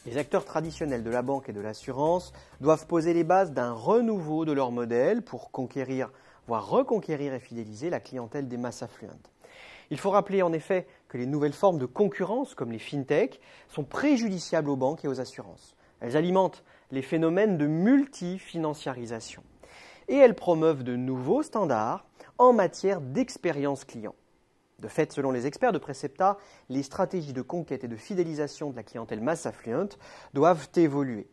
Les acteurs traditionnels de la banque et de l'assurance doivent poser les bases d'un renouveau de leur modèle pour conquérir, voire reconquérir et fidéliser la clientèle des masses affluentes. Il faut rappeler en effet que les nouvelles formes de concurrence, comme les fintech, sont préjudiciables aux banques et aux assurances. Elles alimentent les phénomènes de multifinanciarisation et elles promeuvent de nouveaux standards en matière d'expérience client. De fait, selon les experts de Precepta, les stratégies de conquête et de fidélisation de la clientèle mass affluente doivent évoluer.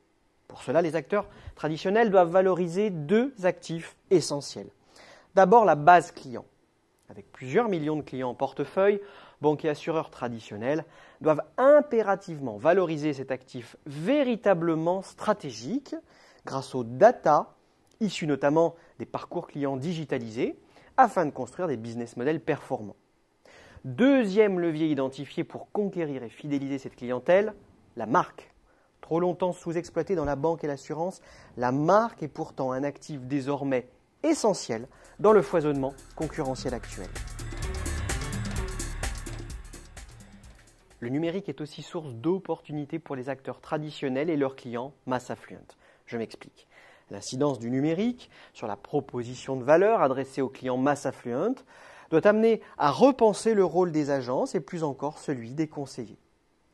Pour cela, les acteurs traditionnels doivent valoriser deux actifs essentiels. D'abord, la base client. Avec plusieurs millions de clients en portefeuille, banques et assureurs traditionnels doivent impérativement valoriser cet actif véritablement stratégique grâce aux data, issues notamment des parcours clients digitalisés, afin de construire des business models performants. Deuxième levier identifié pour conquérir et fidéliser cette clientèle, la marque. Trop longtemps sous-exploitée dans la banque et l'assurance, la marque est pourtant un actif désormais essentiel dans le foisonnement concurrentiel actuel. Le numérique est aussi source d'opportunités pour les acteurs traditionnels et leurs clients mass affluent. Je m'explique. L'incidence du numérique sur la proposition de valeur adressée aux clients mass affluent doit amener à repenser le rôle des agences et plus encore celui des conseillers.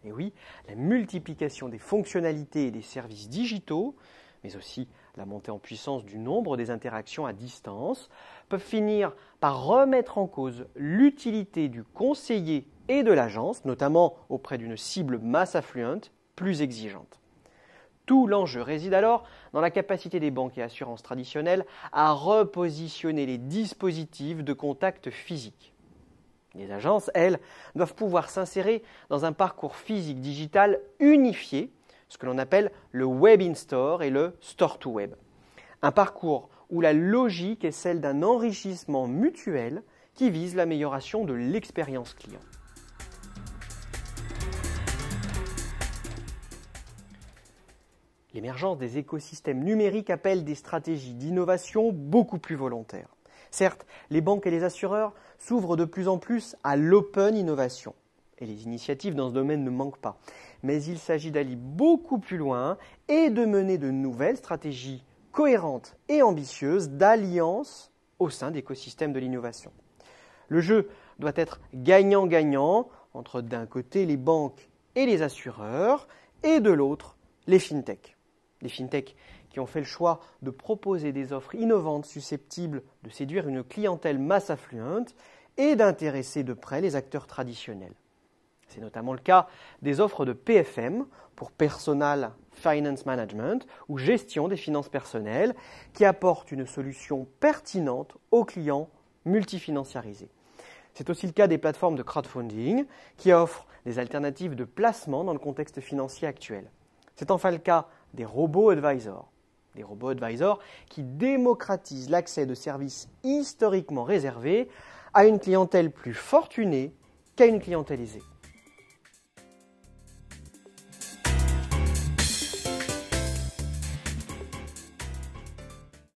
Et oui, la multiplication des fonctionnalités et des services digitaux, mais aussi la montée en puissance du nombre des interactions à distance, peuvent finir par remettre en cause l'utilité du conseiller et de l'agence, notamment auprès d'une cible mass affluent plus exigeante. Tout l'enjeu réside alors dans la capacité des banques et assurances traditionnelles à repositionner les dispositifs de contact physique. Les agences, elles, doivent pouvoir s'insérer dans un parcours physique digital unifié, ce que l'on appelle le Web in Store et le Store to Web. Un parcours où la logique est celle d'un enrichissement mutuel qui vise l'amélioration de l'expérience client. L'émergence des écosystèmes numériques appelle des stratégies d'innovation beaucoup plus volontaires. Certes, les banques et les assureurs s'ouvrent de plus en plus à l'open innovation. Et les initiatives dans ce domaine ne manquent pas. Mais il s'agit d'aller beaucoup plus loin et de mener de nouvelles stratégies cohérentes et ambitieuses d'alliance au sein d'écosystèmes de l'innovation. Le jeu doit être gagnant-gagnant entre d'un côté les banques et les assureurs et de l'autre les fintech. Les fintech qui ont fait le choix de proposer des offres innovantes susceptibles de séduire une clientèle mass affluente et d'intéresser de près les acteurs traditionnels. C'est notamment le cas des offres de PFM pour Personal Finance Management ou gestion des finances personnelles qui apportent une solution pertinente aux clients multifinanciarisés. C'est aussi le cas des plateformes de crowdfunding qui offrent des alternatives de placement dans le contexte financier actuel. C'est enfin le cas des robo-advisors. Des robo-advisors qui démocratisent l'accès de services historiquement réservés à une clientèle plus fortunée qu'à une clientèle aisée.